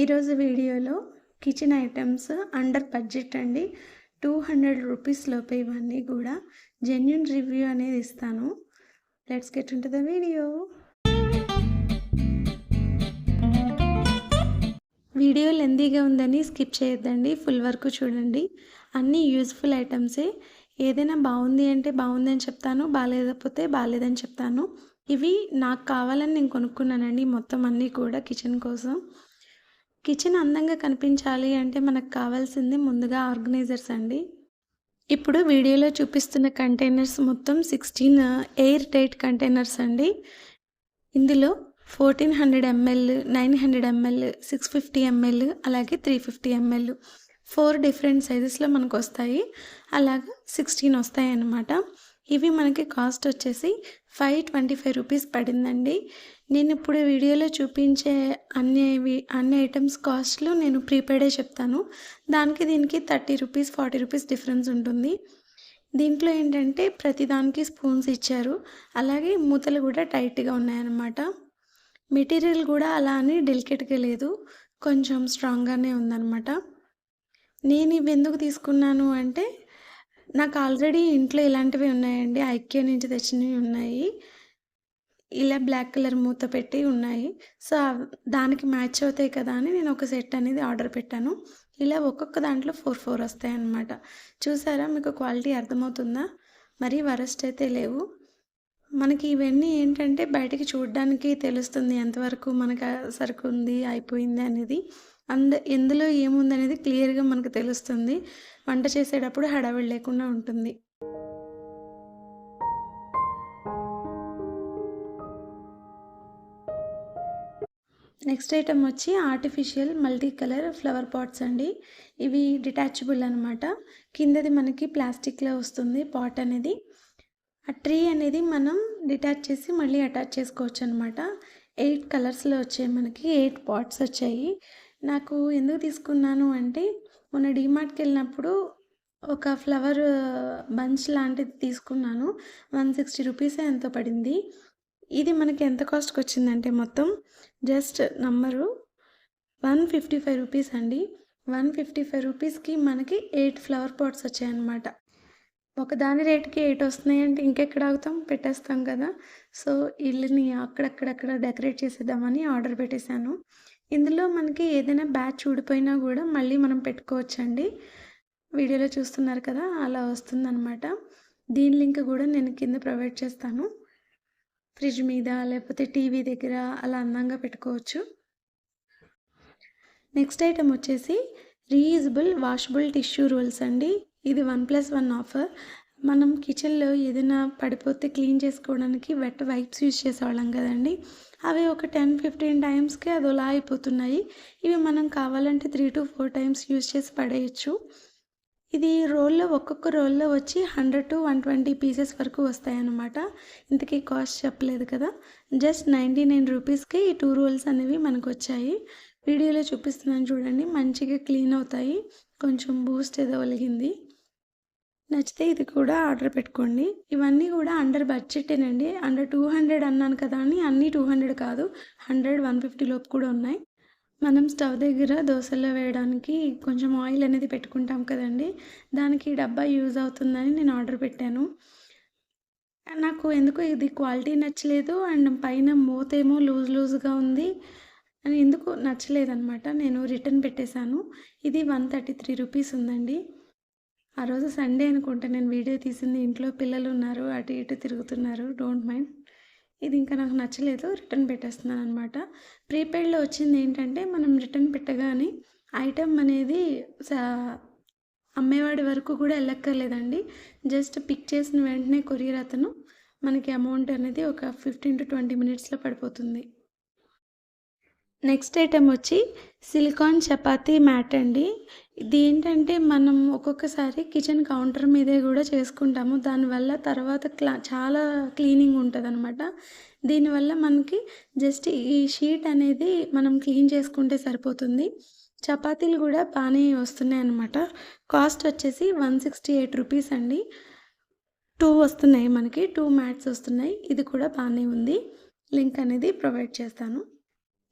ఈరోజు వీడియోలో kitchen items under budget అండి. 200 రూపీస్ లోపే ఇవన్నీ కూడా జెన్యూన్ రివ్యూ అనేది ఇస్తాను. Let's get into the video. Video లెందీగా ఉందని స్కిప్ చేయొద్దండి, ఫుల్ వరకు చూడండి. అన్నీ యూజ్ఫుల్ ఐటమ్సే. ఏదైనా బాగుంది అంటే బాగుంది అని చెప్తాను, బాగాలేకపోతే బాగాలేదని చెప్తాను. ఇవి నాకు కావాలని నేను కొనుక్కున్నానండి, మొత్తం అన్నీ కూడా కిచెన్ కోసం. కిచెన్ అందంగా కనిపించాలి అంటే మనకు కావాల్సింది ముందుగా ఆర్గనైజర్స్ అండి. ఇప్పుడు వీడియోలో చూపిస్తున్న కంటైనర్స్ మొత్తం 16 ఎయిర్ టైట్ కంటైనర్స్ అండి. ఇందులో 1400 ml, 900 ml, 650 ml అలాగే 350 ml 4 డిఫరెంట్ సైజెస్లో మనకు వస్తాయి. అలాగా 16 వస్తాయి అన్నమాట. ఇవి మనకి కాస్ట్ వచ్చేసి 525 రూపీస్ పడిందండి. నేను ఇప్పుడు వీడియోలో చూపించే అన్ని ఐటమ్స్ కాస్ట్లు నేను ప్రీపెయిడే చెప్తాను. దానికి దీనికి 30 రూపీస్ 40 రూపీస్ డిఫరెన్స్ ఉంటుంది. దీంట్లో ఏంటంటే ప్రతిదానికి స్పూన్స్ ఇచ్చారు, అలాగే మూతలు కూడా టైట్గా ఉన్నాయన్నమాట. మెటీరియల్ కూడా అలా అని డెలికేట్గా లేదు, కొంచెం స్ట్రాంగ్గానే ఉందన్నమాట. నేను ఇవి ఎందుకు తీసుకున్నాను అంటే, నాకు ఆల్రెడీ ఇంట్లో ఇలాంటివి ఉన్నాయండి, ఐక్యా నుంచి తెచ్చినవి ఉన్నాయి. ఇలా బ్లాక్ కలర్ మూత పెట్టి ఉన్నాయి. సో దానికి మ్యాచ్ అవుతాయి కదా అని నేను ఒక సెట్ అనేది ఆర్డర్ పెట్టాను. ఇలా ఒక్కొక్క దాంట్లో 4 వస్తాయి అన్నమాట. చూసారా, మీకు క్వాలిటీ అర్థమవుతుందా? మరీ వరస్ట్ అయితే లేవు. మనకి ఇవన్నీ ఏంటంటే బయటికి చూడడానికి తెలుస్తుంది ఎంతవరకు మనకు సరుకు ఉంది, అయిపోయింది అనేది. ఎందులో ఏముందనేది క్లియర్గా మనకు తెలుస్తుంది. వంట చేసేటప్పుడు హడావిడి లేకుండా ఉంటుంది. నెక్స్ట్ ఐటమ్ వచ్చి artificial multi colour flower pots అండి. ఇవి డిటాచబుల్ అనమాట. కిందది మనకి ప్లాస్టిక్లో వస్తుంది పాట్ అనేది. ఆ ట్రీ అనేది మనం డిటాచ్ చేసి మళ్ళీ అటాచ్ చేసుకోవచ్చు అనమాట. 8 కలర్స్లో వచ్చాయి, మనకి 8 పాట్స్ వచ్చాయి. నాకు ఎందుకు తీసుకున్నాను అంటే, మొన్న డీమార్ట్కి వెళ్ళినప్పుడు ఒక ఫ్లవర్ బంచ్ లాంటిది తీసుకున్నాను. 160 రూపీసే ఎంతో పడింది. ఇది మనకి ఎంత కాస్ట్కి వచ్చిందంటే మొత్తం జస్ట్ నంబరు 155 రూపీస్ అండి. 155 రూపీస్కి మనకి 8 ఫ్లవర్ పాట్స్ వచ్చాయన్నమాట. ఒకదాని రేటుకి 8 వస్తున్నాయి అంటే ఇంకెక్కడ ఆగుతాం, పెట్టేస్తాం కదా. సో ఇల్లుని అక్కడక్కడక్కడ డెకరేట్ చేసేద్దామని ఆర్డర్ పెట్టేశాను. ఇందులో మనకి ఏదైనా బ్యాచ్ ఊడిపోయినా కూడా మళ్ళీ మనం పెట్టుకోవచ్చండి. వీడియోలో చూస్తున్నారు కదా, అలా వస్తుందన్నమాట. దీని లింక్ కూడా నేను కింద ప్రొవైడ్ చేస్తాను. ఫ్రిడ్జ్ మీద లేకపోతే టీవీ దగ్గర అలా అందంగా పెట్టుకోవచ్చు. నెక్స్ట్ ఐటమ్ వచ్చేసి రీయూజబుల్ వాషబుల్ టిష్యూ రోల్స్ అండి. ఇది 1+1 ఆఫర్. మనం కిచెన్లో ఏదైనా పడిపోతే క్లీన్ చేసుకోవడానికి వెట్ వైప్స్ యూజ్ చేసేవాళ్ళం కదండి. అవి ఒక 10-15 టైమ్స్కి అదోలా అయిపోతున్నాయి. ఇవి మనం కావాలంటే 3 to 4 టైమ్స్ యూజ్ చేసి పడేయచ్చు. ఇది రోల్లో ఒక్కొక్క రోల్లో వచ్చి 100 to 120 పీసెస్ వరకు వస్తాయన్నమాట. ఇంతకీ కాస్ట్ చెప్పలేదు కదా. జస్ట్ 99 రూపీస్కి ఈ 2 రోల్స్ అనేవి మనకు వచ్చాయి. వీడియోలో చూపిస్తున్నాను చూడండి, మంచిగా క్లీన్ అవుతాయి. కొంచెం బూస్ట్ ఏదో ఒలిగింది. నచ్చితే ఇది కూడా ఆర్డర్ పెట్టుకోండి. ఇవన్నీ కూడా అండర్ బడ్జెటేనండి. అండర్ 200 అన్నాను కదా అని అన్నీ 200 కాదు, 100, 150 లోపు కూడా ఉన్నాయి. మనం స్టవ్ దగ్గర దోశల్లో వేయడానికి కొంచెం ఆయిల్ అనేది పెట్టుకుంటాం కదండి, దానికి డబ్బా యూజ్ అవుతుందని నేను ఆర్డర్ పెట్టాను. నాకు ఎందుకో ఇది క్వాలిటీ నచ్చలేదు, అండ్ పైన మూతేమో లూజ్గా ఉంది అని ఎందుకు నచ్చలేదన్నమాట. నేను రిటర్న్ పెట్టేశాను. ఇది 133 రూపీస్ ఉందండి. ఆ రోజు సండే అనుకుంటా నేను వీడియో తీసింది, ఇంట్లో పిల్లలు ఉన్నారు, అటు ఇటు తిరుగుతున్నారు, డోంట్ మైండ్. ఇది ఇంకా నాకు నచ్చలేదు, రిటర్న్ పెట్టేస్తున్నాను అనమాట. ప్రీపెయిడ్లో వచ్చింది ఏంటంటే, మనం రిటర్న్ పెట్టగానే ఐటమ్ అనేది అమ్మేవాడి వరకు కూడా వెళ్ళక్కర్లేదండి. జస్ట్ పిక్ చేసిన వెంటనే కొరియర్ అతను మనకి అమౌంట్ అనేది ఒక 15 to 20 మినిట్స్లో పడిపోతుంది. నెక్స్ట్ ఐటెం వచ్చి సిలికాన్ చపాతీ మ్యాట్ అండి. ఇది ఏంటంటే మనం ఒక్కొక్కసారి కిచెన్ కౌంటర్ మీదే కూడా చేసుకుంటాము. దానివల్ల తర్వాత చాలా క్లీనింగ్ ఉంటుందన్నమాట. దీనివల్ల మనకి జస్ట్ ఈ షీట్ అనేది మనం క్లీన్ చేసుకుంటే సరిపోతుంది. చపాతీలు కూడా బాగానే వస్తున్నాయి అన్నమాట. కాస్ట్ వచ్చేసి 168 రూపీస్ అండి. 2 వస్తున్నాయి మనకి, 2 మ్యాట్స్ వస్తున్నాయి. ఇది కూడా బాగానే ఉంది. లింక్ అనేది ప్రొవైడ్ చేస్తాను.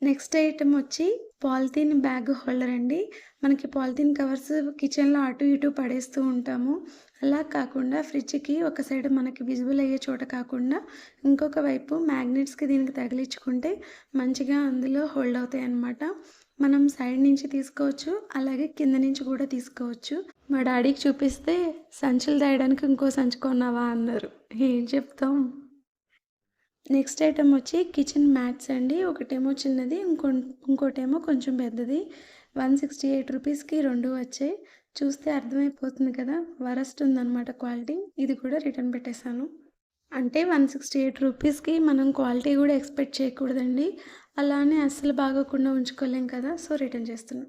నెక్స్ట్ ఐటెమ్ వచ్చి పాలిథీన్ బ్యాగ్ హోల్డర్ అండి. మనకి పాలిథీన్ కవర్స్ కిచెన్‌లో అటు ఇటు పడేస్తూ ఉంటాము. అలా కాకుండా ఫ్రిడ్జ్‌కి ఒక సైడ్ మనకి విజిబుల్ అయ్యే చోట కాకుండా ఇంకొక వైపు మ్యాగ్నెట్స్‌కి దీనికి తగిలించుకుంటే మంచిగా అందులో హోల్డ్ అవుతాయన్నమాట. మనం సైడ్ నుంచి తీసుకోవచ్చు. అలాగే కింద నుంచి కూడా తీసుకోవచ్చు. మా డాడీకి చూపిస్తే సంచులు దాయడానికి ఇంకో సంచి కొన్నావా అన్నారు. ఏం చెప్తాం. నెక్స్ట్ ఐటెమ్ వచ్చి కిచెన్ మ్యాట్స్ అండి. ఒకటేమో చిన్నది, ఇంకోటేమో కొంచెం పెద్దది. 168 రూపీస్‌కి 2 వచ్చాయి. చూస్తే అర్థమైపోతుంది కదా! వరస్ట్ ఉందనమాట క్వాలిటీ. ఇది కూడా రిటర్న్ పెట్టేశాను. అంటే 168 రూపీస్‌కి మనం క్వాలిటీ కూడా ఎక్స్‌పెక్ట్ చేయకూడదండి. అలా అని అస్సలు బాగోకుండా ఉంచుకోలేం కదా! సో, రిటర్న్ చేస్తున్నా.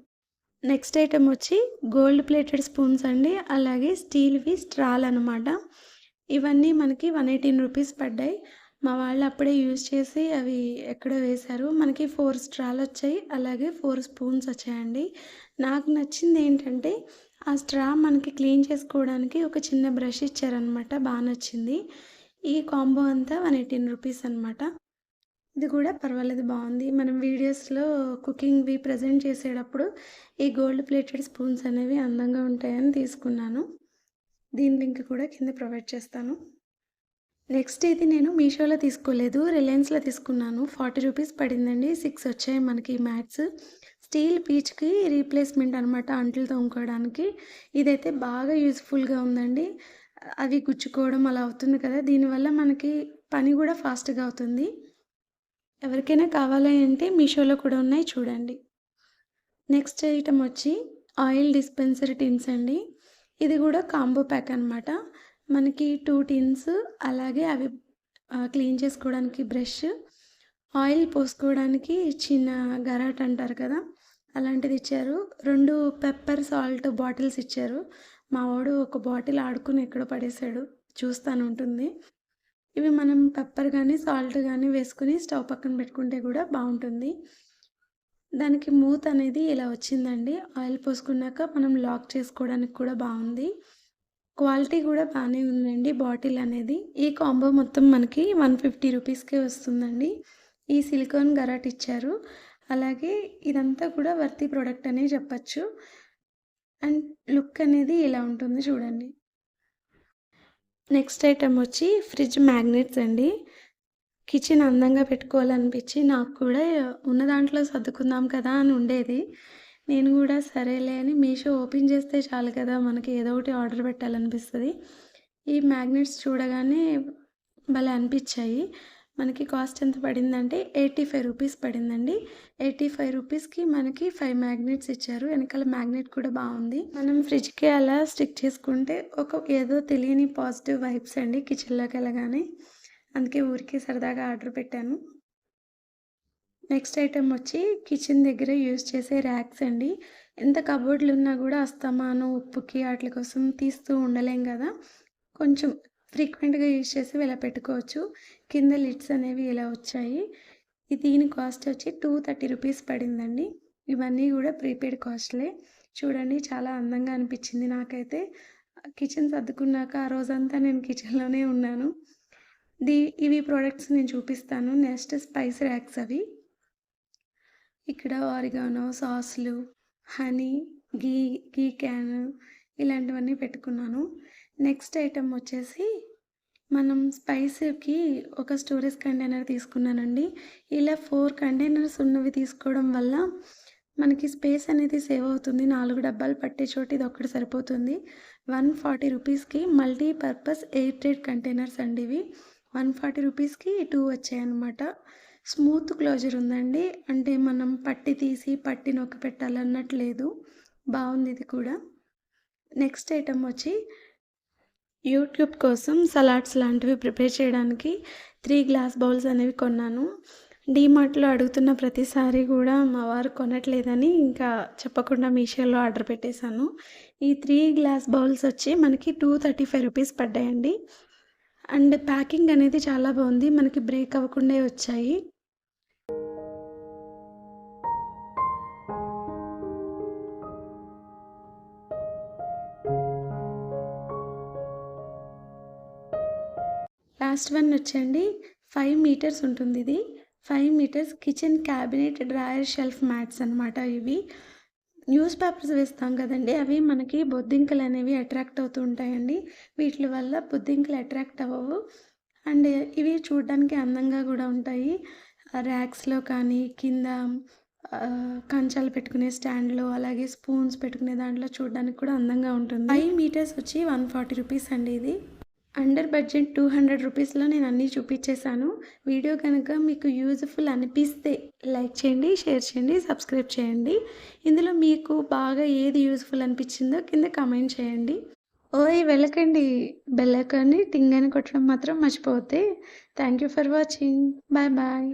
నెక్స్ట్ ఐటెమ్ వచ్చి గోల్డ్ ప్లేటెడ్ స్పూన్స్ అండి. అలాగే స్టీల్‌వి స్ట్రాలనమాట. ఇవన్నీ మనకి 118 రూపీస్ పడ్డాయి. మా వాళ్ళు అప్పుడే యూజ్ చేసి అవి ఎక్కడో వేశారు. మనకి 4 స్ట్రాలొచ్చాయి. అలాగే 4 స్పూన్స్ వచ్చాయండి. నాకు నచ్చిందేంటంటే, ఆ స్ట్రా మనకి క్లీన్ చేసుకోవడానికి ఒక చిన్న బ్రష్ ఇచ్చారనమాట. బా నచ్చింది. ఈ కాంబో అంతా 118 రూపీస్ అనమాట. ఇది కూడా పర్వాలేదు బావుంది. మనం వీడియోస్‌లో కుకింగ్‌వి ప్రెజెంట్ చేసేటప్పుడు ఈ గోల్డ్ ప్లేటెడ్ స్పూన్స్ అనేవి అందంగా ఉంటాయని తీసుకున్నాను. దీని లింక్ కూడా కింద ప్రొవైడ్ చేస్తాను. నెక్స్ట్ ఇది నేను మీషోలో తీసుకోలేదు. రిలయన్స్‌లో తీసుకున్నాను. 40 రూపీస్ పడిందండి. 6 వచ్చాయి మనకి మ్యాట్స్. స్టీల్ పీచ్‌కి రీప్లేస్‌మెంట్ అనమాట అంట్లు తోముకోవడానికి. ఇదైతే బాగా యూజ్‌ఫుల్‌గా ఉందండి. అవి గుచ్చుకోవడం అలా అవుతుంది కదా! దీనివల్ల మనకి పని కూడా ఫాస్ట్‌గా అవుతుంది. ఎవరికైనా కావాలి అంటే మీషోలో కూడా ఉన్నాయి చూడండి. నెక్స్ట్ ఐటెమ్ వచ్చి ఆయిల్ డిస్పెన్సర్ టిన్స్ అండి. ఇది కూడా కాంబో ప్యాక్ అనమాట. మనకి 2 టిన్స్ అలాగే అవి క్లీన్ చేసుకోవడానికి బ్రష్, ఆయిల్ పోసుకోవడానికి చిన్న గరాట్ అంటారు కదా! అలాంటిది ఇచ్చారు. 2 పెప్పర్ సాల్ట్ బాటిల్స్ ఇచ్చారు. మా వాడు ఒక బాటిల్ ఆడుకొని ఎక్కడో పడేశాడు. చూస్తాను ఉంటుంది. ఇవి మనం పెప్పర్ గానీ, సాల్ట్ గానీ వేసుకొని స్టవ్ పక్కన పెట్టుకుంటే గూడా బావుంటుంది. దానికి మూత అనేది ఇలా వచ్చిందండి. ఆయిల్ పోసుకున్నాక మనం లాక్ చేసుకోవడానికి కూడా బావుంది. క్వాలిటీ గూడా బానే ఉందండి బాటిల్ అనేది. ఈ కాంబో మొత్తం మనకి 150 రూపీస్‌కే వస్తుందండి. ఈ సిలికాన్ గరాట్ ఇచ్చారు. అలాగే ఇదంతా కూడా వర్తీ ప్రొడక్ట్ అనే చెప్పచ్చు. అండ్ లుక్ అనేది ఇలా ఉంటుంది చూడండి. నెక్స్ట్ ఐటెమ్ వచ్చి ఫ్రిడ్జ్ మ్యాగ్నెట్స్ అండి. కిచెన్ అందంగా పెట్టుకోవాలనిపించి నాకు కూడా ఉన్న దాంట్లో సర్దుకుందాం కదా అని ఉండేది. నేను కూడా సరేలే అని మీషో ఓపెన్ చేస్తే చాలు కదా మనకి ఏదో ఒకటి ఆర్డర్ పెట్టాలనిపిస్తది. ఈ మ్యాగ్నెట్స్ చూడగానే భలే అనిపించాయి. మనకి కాస్ట్ ఎంత పడిందంటే 85 రూపీస్ పడిందండి. 85 రూపీస్‌కి మనకి 5 మ్యాగ్నెట్స్ ఇచ్చారు. వెనకాల మ్యాగ్నెట్ కూడా బావుంది. మనం ఫ్రిడ్జ్‌కి అలా స్టిక్ చేసుకుంటే ఒక ఏదో తెలియని పాజిటివ్ వైబ్స్ అండి కిచెన్‌లోకెళ్ళగానే. అందుకే ఊరికే సరదాగా ఆర్డర్ పెట్టాను. నెక్స్ట్ ఐటెమ్ వచ్చి కిచెన్ దగ్గర యూజ్ చేసే ర్యాక్స్ అండి. ఎంత కబోర్డ్‌లున్నా గూడా అస్తమానం ఉప్పుకి ఆట్లి కోసం తీస్తూ ఉండలేం గదా! కొంచెం ఫ్రీక్వెంట్‌గా యూజ్ చేసేవి ఇలా పెట్టుకోవచ్చు. కింద లిడ్స్ అనేవి ఇలా వచ్చాయి. దీని కాస్ట్ వచ్చి 230 రూపీస్ పడిందండి. ఇవన్నీ గూడా ప్రీపెయిడ్ కాస్ట్‌లే. చూడండి చాలా అందంగా అనిపిచ్చింది నాకైతే. కిచెన్ సర్దుకున్నాక ఆ రోజంతా నేను కిచెన్‌లోనే ఉన్నాను. ఇవి ప్రొడక్ట్స్ నేను చూపిస్తాను. నెక్స్ట్ స్పైస్ ర్యాక్స్ అవి. ఇక్కడ ఆరిగానో, సాస్‌లు, హనీ, ఘీ, ఘీ క్యాన్ ఇలాంటివన్నీ పెట్టుకున్నాను. నెక్స్ట్ ఐటెమ్ వచ్చేసి మనం స్పైస్‌కి ఒక స్టోరేజ్ కంటైనర్ తీసుకున్నానండి. ఇలా 4 కంటైనర్స్ ఉన్నవి తీసుకోవడం వల్ల మనకి స్పేస్ అనేది సేవ్ అవుతుంది. 4 డబ్బాలు పట్టే చోట ఇదొక్కటి సరిపోతుంది. 140 రూపీస్‌కి మల్టీపర్పస్ ఎయిర్ టైట్ కంటైనర్స్ అండి ఇవి. 140 రూపీస్‌కి 2 వచ్చాయన్నమాట. స్మూత్ క్లోజర్ ఉందండి. అంటే మనం పట్టి తీసి పట్టి నొక్కి పెట్టాలన్నట్టు లేదు. బావుంది ఇది కూడా. నెక్స్ట్ ఐటెమ్ వచ్చి యూట్యూబ్ కోసం సలాడ్స్ లాంటివి ప్రిపేర్ చేయడానికి 3 గ్లాస్ బౌల్స్ అనేవి కొన్నాను. డీమార్ట్‌లో అడుగుతున్న ప్రతిసారి గూడా మా వారు కొనట్లేదని ఇంకా చెప్పకుండా మీషోలో ఆర్డర్ పెట్టేశాను. ఈ 3 గ్లాస్ బౌల్స్ వచ్చి మనకి 235 రూపీస్ పడ్డాయండి. అండ్ ప్యాకింగ్ అనేది చాలా బావుంది. మనకి బ్రేక్ అవ్వకుండే వచ్చాయి. లాస్ట్ వన్ వచ్చండి 5 మీటర్స్ ఉంటుందిది. 5 metres kitchen cabinet drawer shelf mats అనమాట ఇవి. న్యూస్ పేపర్స్ వేస్తాం కదండీ! అవి మనకి బొద్దింకలనేవి అట్రాక్ట్ అవుతూ ఉంటాయండి. వీటిల వల్ల బొద్దింకలు అట్రాక్ట్ అవ్వవు. అండ్ ఇవి చూడ్డానికి అందంగా గూడా ఉంటాయి. ర్యాక్స్‌లో కానీ, కింద కంచాలు పెట్టుకునే స్టాండ్‌లో, అలాగే స్పూన్స్ పెట్టుకునే దాంట్లో చూడ్డానికి కూడా అందంగా ఉంటుంది. 5 మీటర్స్ వచ్చి 140 రూపీస్ అండి ఇది. అండర్ బడ్జెట్ 200 రూపీస్‌లో నేను అన్నీ చూపిచ్చేసాను. వీడియో కనుక మీకు యూజ్‌ఫుల్ అనిపిస్తే లైక్ చేయండి, షేర్ చేయండి, సబ్స్క్రైబ్ చేయండి. ఇందులో మీకు బాగా ఏది యూజ్‌ఫుల్ అనిపిచ్చిందో కింద కామెంట్ చేయండి. ఓయ్! వెళ్ళకండి. బెల్ ఐకాన్‌ని టింగ్ అని కొట్టడం మాత్రం మర్చిపోవద్దే. Thank you for watching. Bye bye.